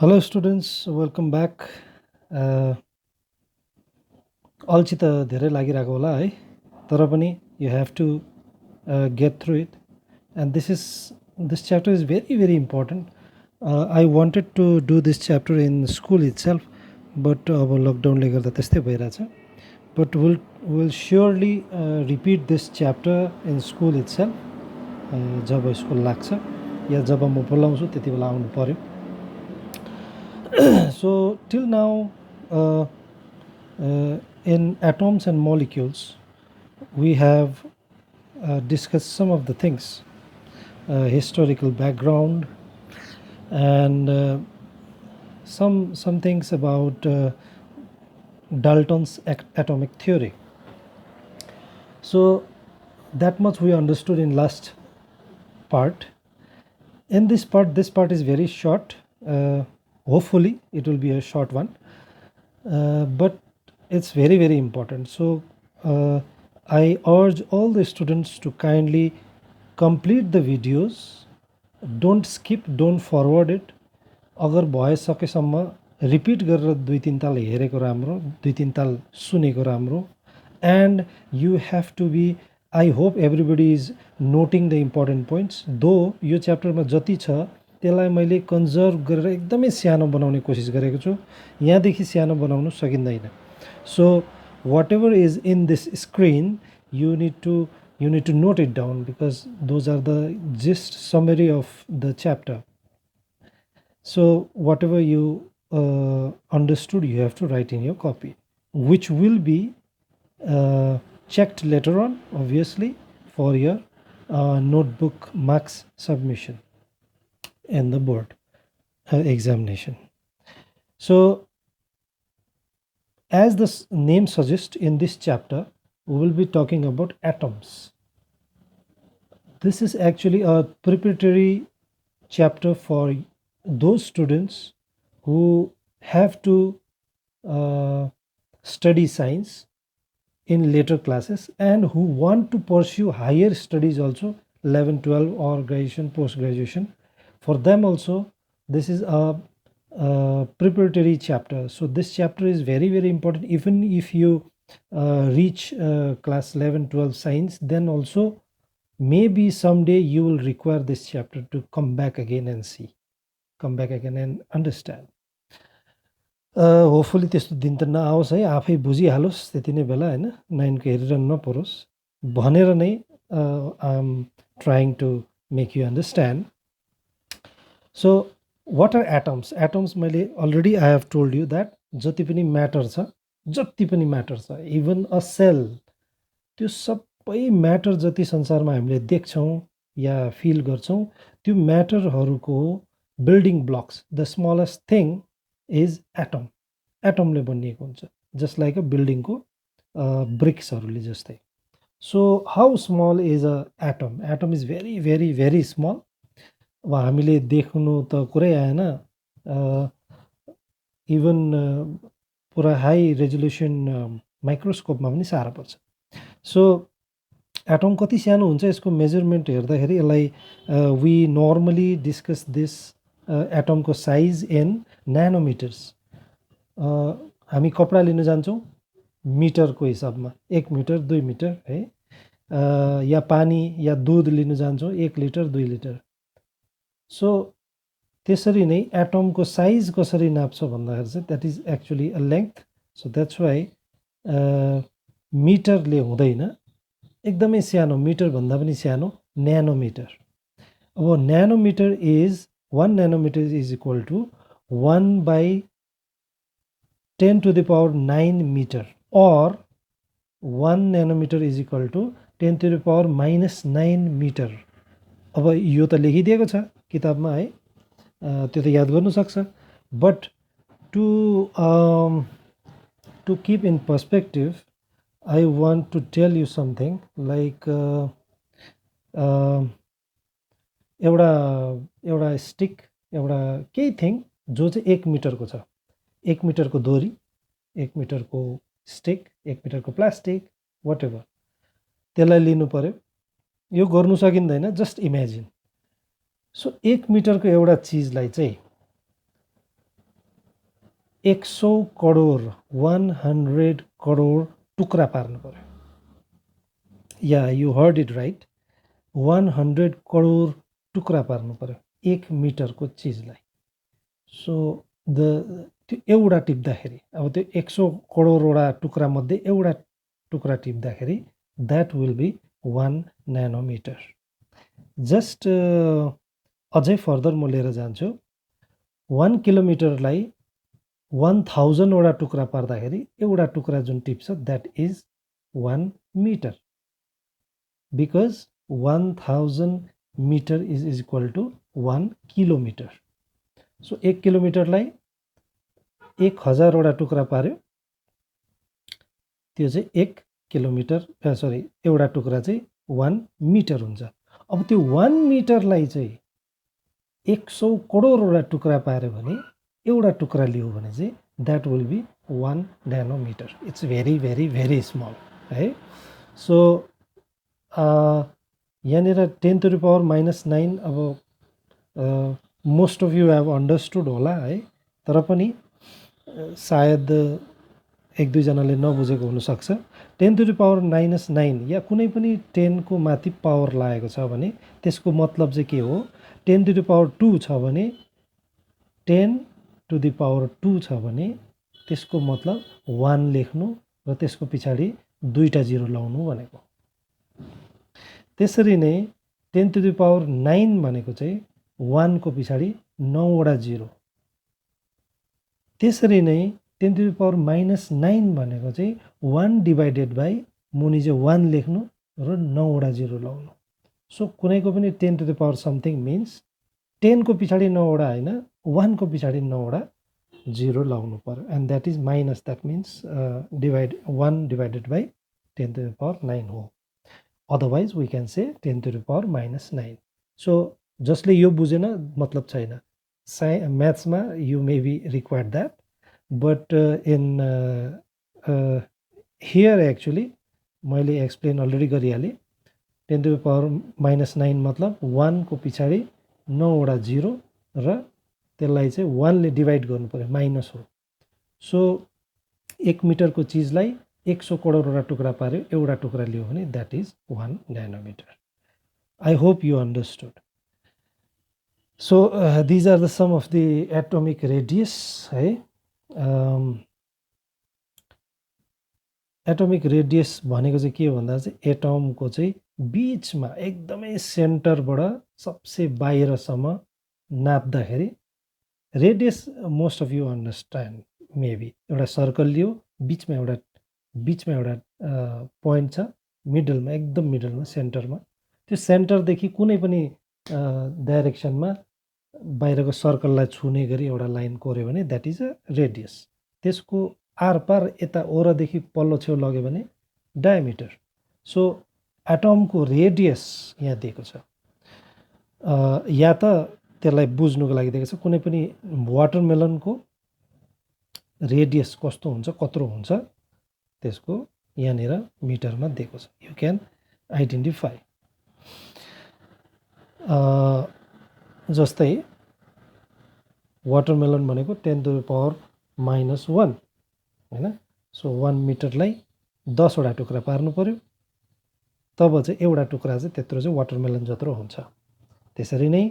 Hello students, welcome back. अल्छी त धेरै लागिरहेको होला है, तर पनि you have to get through it, and this chapter is very important. I wanted to do this chapter in school itself, but अब लकडाउनले गर्दा त्यस्तै भइरहेछ. But we'll surely repeat this chapter in school itself. जब school लाग्छ या जब म बोलाउँछु त्यति बेला आउनु पर्यो. So till now, in atoms and molecules, we have discussed some of the things, historical background, and some things about Dalton's atomic theory. So that much we understood in last part. In this part is very short. Hopefully it will be a short one, but it's very important. So I urge all the students to kindly complete the videos. Don't skip, don't forward it. अगर भएसकेसम्म repeat गरेर 2-3 ताल हेरेको राम्रो, 2-3 ताल सुनेको राम्रो. And you have to be, I hope everybody is noting the important points. Though यो च्याप्टरमा जति छ त्यसलाई मैले कन्जर्भ गरेर एकदमै सानो बनाउने कोसिस गरेको छु. यहाँदेखि सानो बनाउन सकिँदैन. So whatever is in this screen, you need to note it down, because those are the gist summary of the chapter. So whatever you understood, you have to write in your copy, which will be checked later on, obviously, for your notebook marks submission in the board examination. So as the name suggests, in this chapter we will be talking about atoms. This is actually a preparatory chapter for those students who have to study science in later classes and who want to pursue higher studies also, 11, 12, or graduation, post graduation. For them also this is a preparatory chapter. So this chapter is very important. Even if you reach class 11, 12 science, then also maybe someday you will require this chapter to come back again and see, come back again and understand. Hopefully त्यस्तो दिन त नआओस् है, आफै बुझिहालोस् त्यति नै बेला होइन, 9को हेरेर नपरोस् भनेर नै I am trying to make you understand. So what are atoms? Atoms मैले already I have told you that जति पनि म्याटर छ, जति पनि म्याटर छ, इभन अ सेल, त्यो सबै म्याटर जति संसारमा हामीले देख्छौँ या फिल गर्छौँ, त्यो म्याटरहरूको building blocks, the smallest thing is atom. एटमले बनिएको हुन्छ, जस्ट लाइक अ बिल्डिङको ब्रिक्सहरूले जस्तै. So how small is a atom? Atom is very small. अब हामीले देख्नु त कुरै आएन, इभन पुरा हाई रेजोल्युसन माइक्रोस्कोपमा पनि साह्रो पर्छ. सो एटम कति सानो हुन्छ यसको मेजरमेन्ट हेर्दाखेरि यसलाई वी नर्मली डिस्कस दिस एटमको साइज इन न्यानोमिटर्स. हामी कपडा लिन जान्छौँ मिटरको हिसाबमा, 1 मिटर 2 मिटर है, या पानी या दुध लिन जान्छौँ 1 लिटर 2 लिटर. सो त्यसरी नै एटमको साइज कसरी नाप्छ भन्दाखेरि चाहिँ that is actually a length. So that's why मिटरले हुँदैन, एकदमै सानो, मिटरभन्दा पनि सानो, न्यानोमिटर. अब nanometre is 1 nanometre is equal to 1/10⁻⁹ metre, or 1 nanometer is equal to 10⁻⁻⁹ metre. अब यो त लेखिदिएको छ किताबमा है, त्यो त याद गर्नु सक्छ. But to keep in perspective, I want to tell you something like एउटा स्टिक, एउटा केही थिङ जो चाहिँ 1 मिटरको छ, 1 मिटरको दोरी, 1 मिटरको स्टिक, 1 मिटरको प्लास्टिक, वाट एभर, त्यसलाई लिनु पर्यो. यो गर्नु सकिँदैन, जस्ट इमेजिन. सो 1 मिटरको एउटा चिजलाई चाहिँ 100 करोड 100 करोड टुक्रा पार्नु पर्यो. Yeah you heard it right. 100 crore टुक्रा पार्नु पर्यो 1 मिटरको चिजलाई. सो त्यो एउटा टिप्दाखेरि अब त्यो 100 करोडवटा टुक्रा मध्ये एउटा टुक्रा टिप्दाखेरि द्याट विल बी 1 न्यानोमिटर. जस्ट अझै फर्दर म लिएर जान्छु. 1 किलोमिटरलाई 1000 वटा टुक्रा पार्दाखेरि एउटा टुक्रा जुन टिप्छ that is 1 metre. Because 1000 metre is equal to 1 kilometre. So 1 किलोमिटरलाई 1000 वटा टुक्रा पार्यो त्यो चाहिँ 1 किलोमिटर एउटा टुक्रा चाहिँ 1 मिटर हुन्छ. अब त्यो 1 मिटरलाई चाहिँ 100 करोडवटा टुक्रा पार्यो भने एउटा टुक्रा लियो भने चाहिँ that will be 1 nanometre. It's very very very small है. सो यहाँनिर 10 to the power -9 अब most of you have understood होला है. तर पनि सायद एक दुईजनाले नबुझेको हुनसक्छ. 10 to the power -9 या कुनै पनि 10 को माथि पावर लागेको छ भने त्यसको मतलब चाहिँ के हो. 10 to the power 2 छ भने 10 to the power 2 छ भने त्यसको मतलब 1 लेख्नु र त्यसको पछाडि दुईटा जिरो लाउनु भनेको. त्यसरी नै 10 to the power 9 भनेको चाहिँ 1 को पछाडि 9 वटा जिरो. त्यसरी नै 10 to the power -9 भनेको चाहिँ 1 डिभाइडेड बाई मुनि चाहिँ 1 लेख्नु र 9 वटा जिरो लाउनु. सो कुनैको पनि 10 to the power something means 10 को पछाडि 9 वटा होइन 1 को पछाडि 9 वटा जिरो लाउनु पर्यो. And that is minus. That means 1 divided by 10 to the power 9 हो. Otherwise we can say 10 to the power -9. So जसले यो बुझेन मतलब छैन. म्याथ्समा you may be required that. But in here actually मैले एक्सप्लेन अलरेडी गरिहालेँ. 10 to the power -9 मतलब 1 को पछाडि 9 वटा जिरो र त्यसलाई चाहिँ 1 ले डिभाइड गर्नु पर्यो माइनस हो. सो 1 मिटरको चिजलाई 100 करोडवटा टुक्रा पार्यो एउटा टुक्रा लियो भने that is 1 nanometre. I hope you understood. So these are the some of the atomic radius है. एटोमिक रेडियस भनेको चाहिँ के भन्दा चाहिँ एटमको चाहिँ बिचमा एकदमै सेन्टरबाट सबसे बाहिरसम्म नाप्दाखेरि radius most of you understand. Maybe एउटा सर्कल लियो बिचमा एउटा पोइन्ट छ मिडलमा एकदम मिडलमा सेन्टरमा. त्यो सेन्टरदेखि कुनै पनि डाइरेक्सनमा बाहिरको सर्कललाई छुने गरी एउटा लाइन कोर्यो भने द्याट इज अ रेडियस. त्यसको आरपार यता ओरदेखि पल्लो छेउ लग्यो भने डायमिटर. सो एटमको रेडियस यहाँ दिएको छ. या त त्यसलाई बुझ्नुको लागि दिएको छ कुनै पनि वाटरमेलनको रेडियस कस्तो हुन्छ कत्रो हुन्छ त्यसको यहाँनिर मिटरमा दिएको छ. You can identify. जस्तै वाटरमेलन भनेको 10 to the power -1 होइन. सो 1 मिटरलाई 10 वटा टुक्रा पार्नु पर्यो तब चाहिँ एउटा टुक्रा चाहिँ त्यत्रो चाहिँ वाटरमेलन जत्रो हुन्छ. त्यसरी नै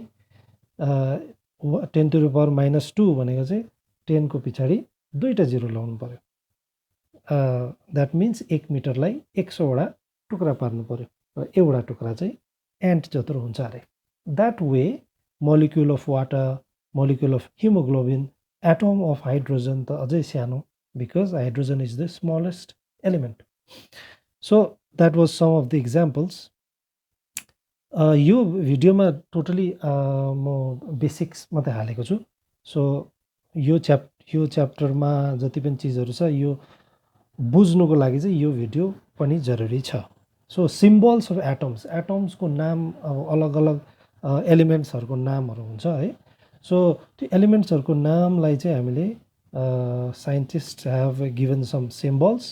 10 to the power -2 भनेको चाहिँ 10 को पछाडि दुईटा जिरो लाउनु पर्यो. द्याट मिन्स 1 मिटरलाई 100 वटा टुक्रा पार्नु पर्यो र एउटा टुक्रा चाहिँ एन्ट जत्रो हुन्छ अरे. That way molecule of water, molecule of haemoglobin, atom of hydrogen त अझै सानो because hydrogen is the smallest element. So that was some of the examples. यो भिडियोमा टोटली म बेसिक्स मात्रै हालेको छु. सो यो च्याप्टरमा जति पनि चिजहरू छ यो बुझ्नुको लागि चाहिँ यो भिडियो पनि जरुरी छ. सो सिम्बल्स अफ एटम्स, एटम्सको नाम अब अलग अलग एलिमेन्ट्सहरूको नामहरू हुन्छ है. सो त्यो एलिमेन्ट्सहरूको नामलाई चाहिँ हामीले scientist have given some symbols.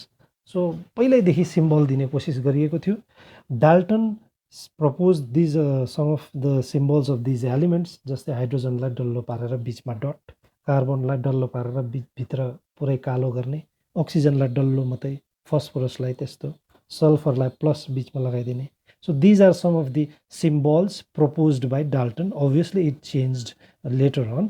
So पहिल्यैदेखि सिम्बल दिने कोसिस गरिएको थियो. Dalton propose these some of the symbols of these elements. जस्तै हाइड्रोजनलाई डल्लो पारेर बिचमा डट कार्बनलाई डल्लो पारेर भित्र पुरै कालो गर्ने, अक्सिजनलाई डल्लो मात्रै, फस्फोरसलाई त्यस्तो, सल्फरलाई प्लस बिचमा लगाइदिने. So these are some of the symbols proposed by Dalton. Obviously it changed later on,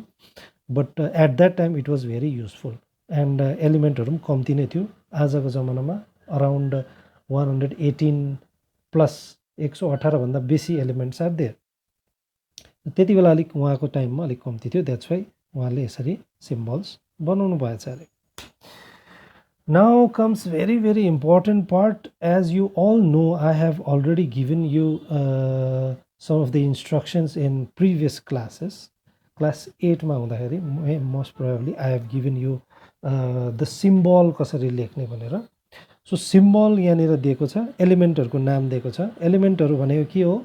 but at that time it was very useful. And elementहरू पनि कम्ती नै थियो. आजको जमानामा around 118 प्लस 118 भन्दा बेसी एलिमेन्ट्स आर देयर. त्यति बेला अलिक उहाँको टाइममा अलिक कम्ती थियो. द्याट्स वाइ उहाँले यसरी सिम्बल्स बनाउनु भएछ अरे. Now comes very important part. As you all know, I have already given you some of the instructions in previous classes. Class 8 मा हुँदाखेरि most probably I have given you the symbol कसरी लेख्ने भनेर. So symbol यहाँनिर दिएको छ, एलिमेन्टहरूको नाम दिएको छ. एलिमेन्टहरू भनेको के हो?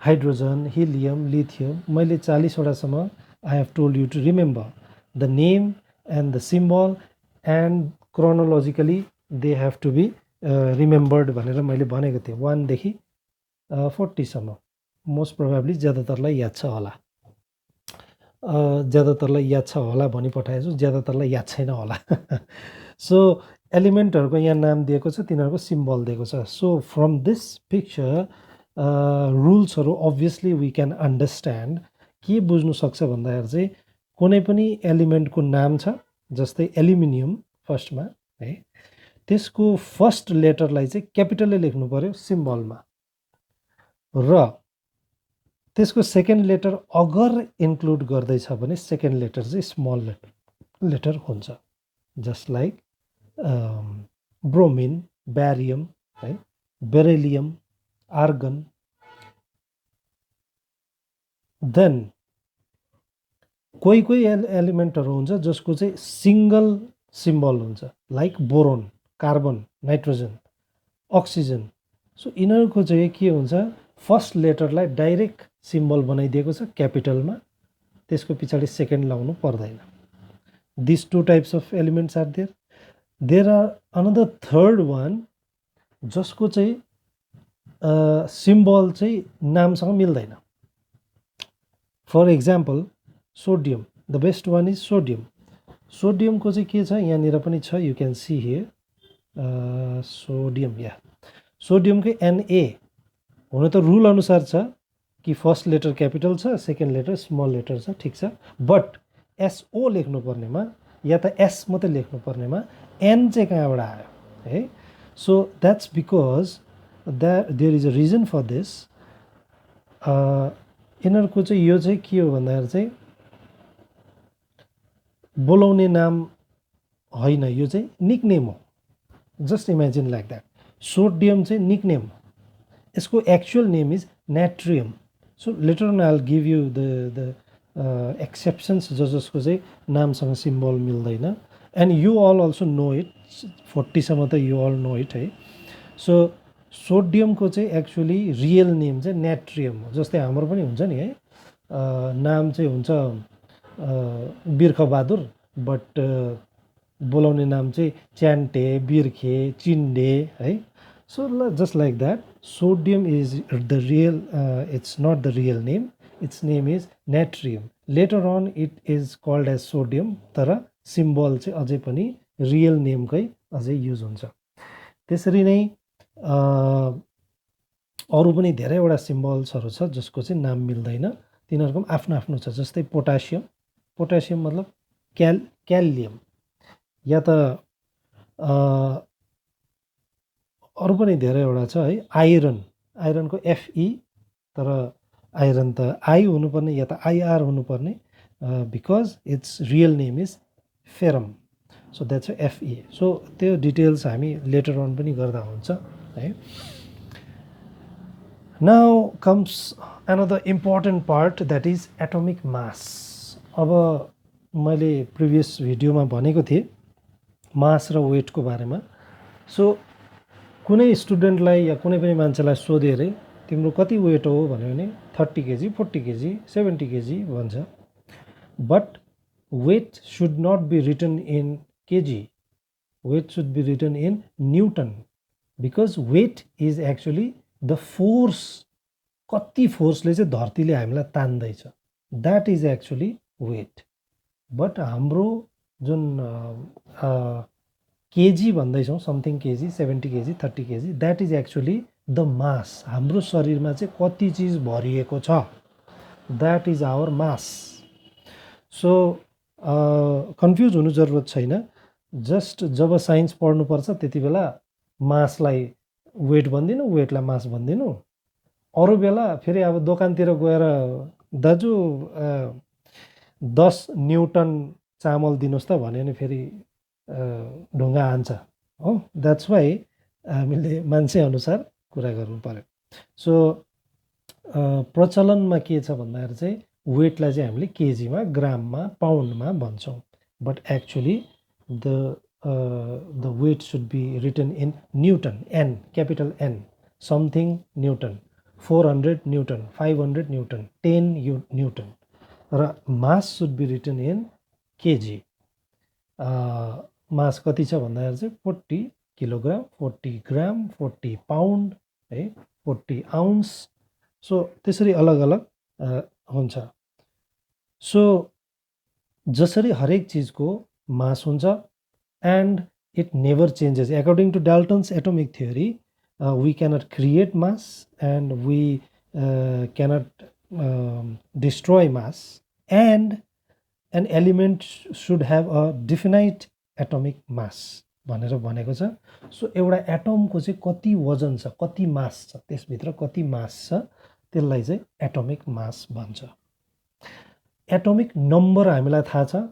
Hydrogen, helium, lithium. मैले 40 वटासम्म I have told you to remember the name and the symbol and chronologically they have to be remembered भनेर मैले भनेको थिएँ. 1 देखि 40 सम्म. मोस्ट प्रोबेबली ज्यादातरलाई याद छ होला. ज्यादातरलाई याद छ होला भनी पठाएछु, ज्यादातरलाई याद छैन होला. सो एलिमेन्टहरूको यहाँ नाम दिएको छ, तिनीहरूको सिम्बल दिएको छ. सो फ्रम दिस पिक्चर रुल्सहरू अभियसली वी क्यान अन्डरस्ट्यान्ड. के बुझ्नु सक्छ भन्दाखेरि चाहिँ कुनै पनि एलिमेन्टको नाम छ, जस्तै एल्युमिनियम फर्स्टमा है, त्यसको फर्स्ट लेटरलाई चाहिँ क्यापिटलले लेख्नु पर्यो सिम्बलमा, र त्यसको सेकेन्ड लेटर अगर इन्क्लुड गर्दैछ भने सेकेन्ड लेटर चाहिँ स्मल लेटर हुन्छ. जस्ट लाइक ब्रोमिन, ब्यारियम है, बेरिलियम, आर्गन. देन कोही कोही एलिमेन्टहरू हुन्छ जसको चाहिँ सिङ्गल सिम्बल हुन्छ, like boron, carbon, nitrogen, oxygen. So यिनीहरूको चाहिँ के हुन्छ, फर्स्ट लेटरलाई डाइरेक्ट सिम्बल बनाइदिएको छ क्यापिटलमा, त्यसको पछाडि सेकेन्ड लाउनु पर्दैन. This two types of elements are there. There are another third one जसको चाहिँ सिम्बल चाहिँ नामसँग मिल्दैन. For example sodium, the best one is sodium. सोडियमको चाहिँ के छ, यहाँनिर पनि छ, you can see here. Sodium, या सोडियमकै एनए हुन त रुल अनुसार छ कि फर्स्ट लेटर क्यापिटल छ, सेकेन्ड लेटर स्मल लेटर छ, ठिक छ. बट एसओ लेख्नुपर्नेमा या त एस मात्रै लेख्नुपर्नेमा एन चाहिँ कहाँबाट आयो है. So that's because there is a reason for this. यिनीहरूको चाहिँ यो चाहिँ के हो भन्दाखेरि चाहिँ बोलाउने नाम होइन, यो चाहिँ निकनेम हो. Just imagine like that. Sodium चाहिँ निकनेम हो, यसको actual name is natrium. So later on I will give you the exceptions जसको चाहिँ नामसँग सिम्बल मिल्दैन. And you all also know it, 40 सम्म त यु अल नो इट है. सो सोडियमको चाहिँ एक्चुअली रियल नेम चाहिँ नाट्रियम हो. जस्तै हाम्रो पनि हुन्छ नि है, नाम चाहिँ हुन्छ बिर्खबहादुर, बट बोलाउने नाम चाहिँ च्यान्टे, बिर्खे, चिन्डे है. So just like that sodium is the real, it's not the real name, it's name is natrium. Later on it is called as sodium, तर सिम्बल चाहिँ अझै पनि रियल नेमकै अझै युज हुन्छ. त्यसरी नै अरू पनि धेरैवटा सिम्बल्सहरू छ जसको चाहिँ नाम मिल्दैन, तिनीहरूको पनि आफ्नो आफ्नो छ. जस्तै पोटासियम, पोटासियम मतलब क्यालियम, या त अरू पनि धेरैवटा छ है. आइरन, आइरनको एफई, तर आइरन त आई हुनुपर्ने या त आइआर हुनुपर्ने, because it's real name is ferrum. So that's FE. So त्यो डिटेल्स हामी लेटर अन पनि गर्दा हुन्छ है. Now comes another important part, that is atomic मास. अब मैले प्रिभियस भिडियोमा भनेको थिएँ मास र वेटको बारेमा. सो कुनै स्टुडेन्टलाई या कुनै पनि मान्छेलाई सोध्यो अरे तिम्रो कति वेट हो भन्यो भने 30 केजी, 40 केजी, 70 केजी भन्छ. But weight should not be written in KG, weight should be written in newton, because weight is actually the force. कति फोर्सले चाहिँ धरतीले हामीलाई तान्दैछ, that is actually weight. But हाम्रो जुन केजी भन्दैछौँ something KG 70 KG 30 KG that is actually the mass हाम्रो शरीरमा चाहिँ कति चिज भरिएको छ that is our mass so confuse हुनु जरुरत छैन जस्ट जब साइन्स पढ्नुपर्छ त्यति बेला मासलाई वेट भनिदिनु वेटलाई मास भनिदिनु अरू बेला फेरि अब दोकानतिर गएर दाजु 10 न्युटन चामल दिनुहोस् त भन्यो भने फेरि ढुङ्गा हान्छ हो द्याट्स वाइ हामीले मान्छे अनुसार कुरा गर्नु पर्यो सो प्रचलनमा के छ भन्दाखेरि चाहिँ वेटलाई चाहिँ हामीले केजीमा ग्राममा पाउन्डमा भन्छौँ but actually the weight should be written in Newton, N, capital N, something Newton, 400 Newton, 500 Newton, 10 Newton. Mass should be written in kg. Mass कति छ भन्दाखेरि चाहिँ 40 किलोग्राम 40 ग्राम 40 पाउन्ड है 40 आउन्स सो त्यसरी अलग अलग हुन्छ सो जसरी हरेक चिजको मास हुन्छ and it never changes according to Dalton's atomic theory we cannot create mass and we cannot destroy mass and an element should have a definite atomic mass भनेर भनेको छ सो एउटा एटमको चाहिँ कति वजन छ कति मास छ त्यसभित्र कति मास छ त्यसलाई चाहिँ एटोमिक मास भन्छ एटोमिक नम्बर हामीलाई थाहा छ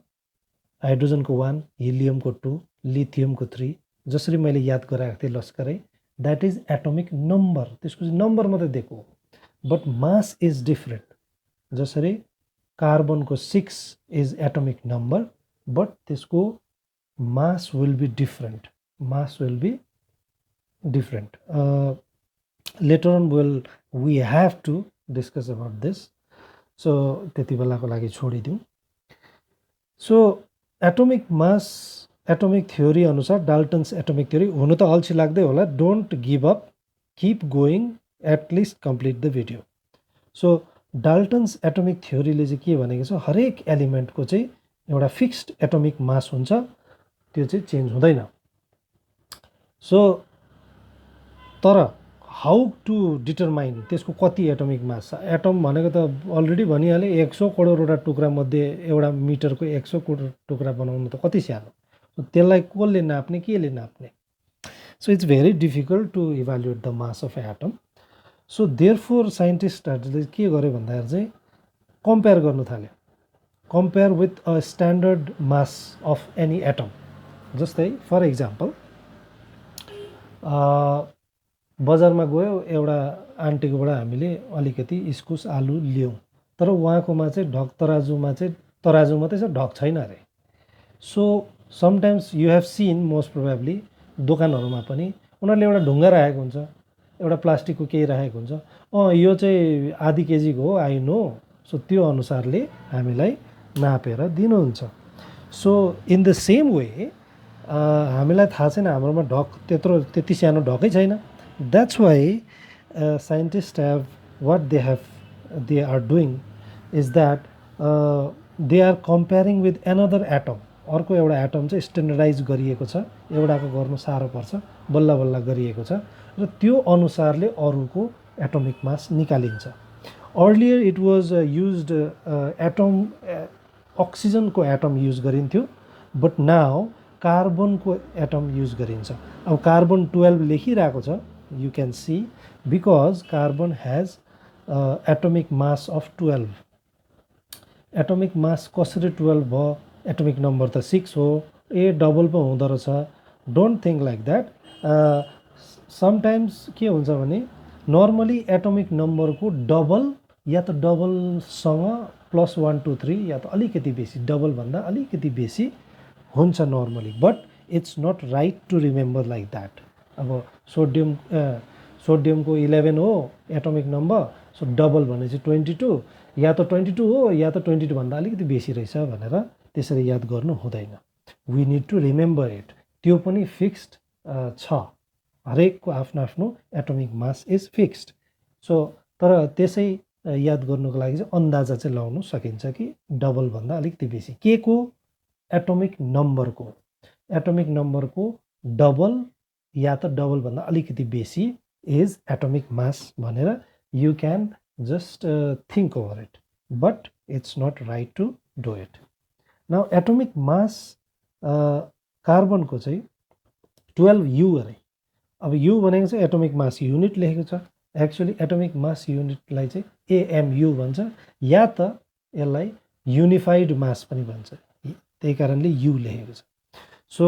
हाइड्रोजनको 1 हिलियमको 2 लिथियमको 3 जसरी मैले याद गराएको थिएँ लस्करै द्याट इज एटोमिक नम्बर त्यसको चाहिँ नम्बर मात्रै दिएको बट मास इज डिफरेन्ट जसरी कार्बनको 6 इज एटोमिक नम्बर बट त्यसको mass will be different later on we have to discuss about this so त्यति बेलाको लागि छोडिदिउँ so atomic mass atomic theory अनुसार डाल्टन्स एटोमिक थ्योरी हुनु त अल्छी लाग्दै होला don't give up keep going at least complete the video so Dalton's atomic थ्योरीले चाहिँ के भनेको छ हरेक एलिमेन्टको चाहिँ एउटा फिक्स्ड एटोमिक मास हुन्छ त्यो चाहिँ चेन्ज हुँदैन सो तर हाउ टु डिटरमाइन त्यसको कति एटोमिक मास छ एटम भनेको त अलरेडी भनिहालेँ 100 करोडवटा टुक्रा मध्ये एउटा मिटरको 100 करोड टुक्रा बनाउनु त कति सानो त्यसलाई कसले नाप्ने केले नाप्ने so it's very difficult to evaluate the mass of atom so therefore साइन्टिस्टहरूले के गर्यो भन्दाखेरि चाहिँ कम्पेयर गर्नु थाल्यो compare with a standard mass of any atom जस्तै फर इक्जाम्पल बजारमा गयो एउटा आन्टीकोबाट हामीले अलिकति इस्कुस आलु ल्याउँ तर उहाँकोमा चाहिँ ढक तराजुमा चाहिँ तराजु मात्रै छ ढक छैन अरे so sometimes you have seen most probably दोकानहरूमा पनि उनीहरूले एउटा ढुङ्गा राखेको हुन्छ एउटा प्लास्टिकको केही राखेको हुन्छ यो चाहिँ आधी केजीको हो आई नो सो त्यो अनुसारले हामीलाई नापेर दिनुहुन्छ so in the same way हामीलाई थाहा छैन हाम्रोमा ढक त्यति सानो ढकै छैन that's why scientists have what they are doing is that they are comparing with another atom अर्को एउटा एटम चाहिँ स्ट्यान्डर्डाइज गरिएको छ एउटाको गर्नु साह्रो पर्छ बल्ल बल्ल गरिएको छ र त्यो अनुसारले अरूको एटोमिक मास निकालिन्छ earlier it was used atom अक्सिजनको एटम युज गरिन्थ्यो बट नाउ कार्बनको एटम युज गरिन्छ अब कार्बन 12 लेखिरहेको छ you can see because carbon has atomic mass of 12 atomic mass कसरी 12 भयो एटोमिक नम्बर त 6 हो डबल पो हुँदो रहेछ don't think like that sometimes के हुन्छ भने नर्मली एटोमिक नम्बरको डबल या त डबलसँग +1 2 3 या त अलिकति बेसी डबलभन्दा अलिकति बेसी हुन्छ normally but it's not right to remember like that अब सोडियमको 11 हो एटोमिक नम्बर सो डबल भनेपछि 22 या त 22 हो या त 22 भन्दा अलिकति बेसी रहेछ भनेर त्यसरी याद गर्नु हुँदैन we need to remember it त्यो पनि फिक्स्ड छ हरेकको आफ्नो आफ्नो atomic mass is fixed so तर त्यसै याद गर्नुको लागि चाहिँ अन्दाजा चाहिँ लगाउन सकिन्छ कि डबल भन्दा अलिकति बेसी के को एटोमिक नम्बरको डबल या त डबल भन्दा अलिकति बेसी इज एटोमिक मास भनेर you can just think over it but it's not right to do it now atomic mass कार्बनको चाहिँ 12U अरे अब यु भनेको चाहिँ एटोमिक मास युनिट लेखेको छ एक्चुअली एटोमिक मास युनिटलाई चाहिँ AMU भन्छ या त यसलाई युनिफाइड मास पनि भन्छ त्यही कारणले यु लेखेको छ सो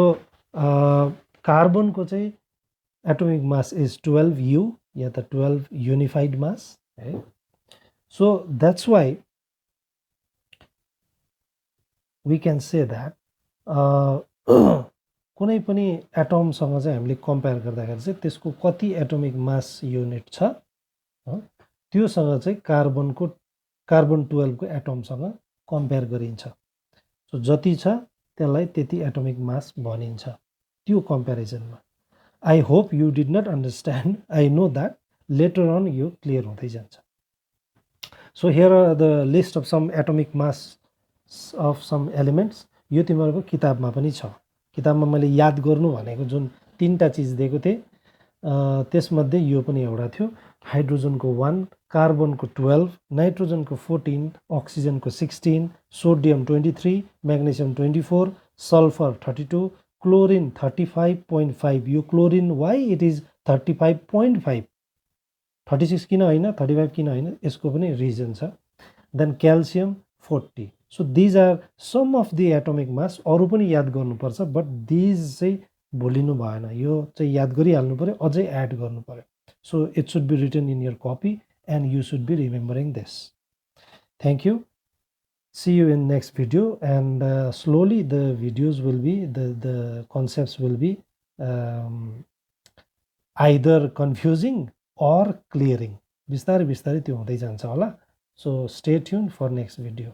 कार्बनको चाहिँ एटोमिक मास इज 12U या त 12 युनिफाइड मास है so that's why we can say that कुनै पनि एटमसँग चाहिँ हामीले कम्पेयर गर्दाखेरि चाहिँ त्यसको कति एटोमिक मास युनिट छ त्योसँग चाहिँ कार्बन 12 को एटमसँग कम्पेयर गरिन्छ सो जति छ त्यसलाई त्यति एटोमिक मास भनिन्छ त्यो कम्पेरिजनमा I hope you did not understand I know that later on यो क्लियर हुँदै जान्छ so here are the list of some atomic mass of some elements यो तिमीहरूको किताबमा पनि छ किताबमा मैले याद गर्नु भनेको जुन 3टा चिज दिएको थिएँ त्यसमध्ये यो पनि एउटा थियो हाइड्रोजनको 1 कार्बनको 12 नाइट्रोजनको 14 अक्सिजनको 16 सोडियम 23 म्याग्नेसियम 24 सल्फर 32 क्लोरिन 35.5 यो क्लोरिन वाइ इट इज 35.5 36 किन होइन 35 किन होइन यसको पनि रिजन छ then calcium 40 so these are some of the atomic mass अरू पनि याद गर्नुपर्छ बट दिज चाहिँ भुलिनु भएन यो चाहिँ याद गरिहाल्नु पर्यो अझै एड गर्नु पर्यो so it should be written in your copy and you should be remembering this thank you see you in next video and slowly the videos will be the concepts will be either confusing or clearing बिस्तारै बिस्तारै त्यो हुँदै जान्छ होला so stay tuned for next video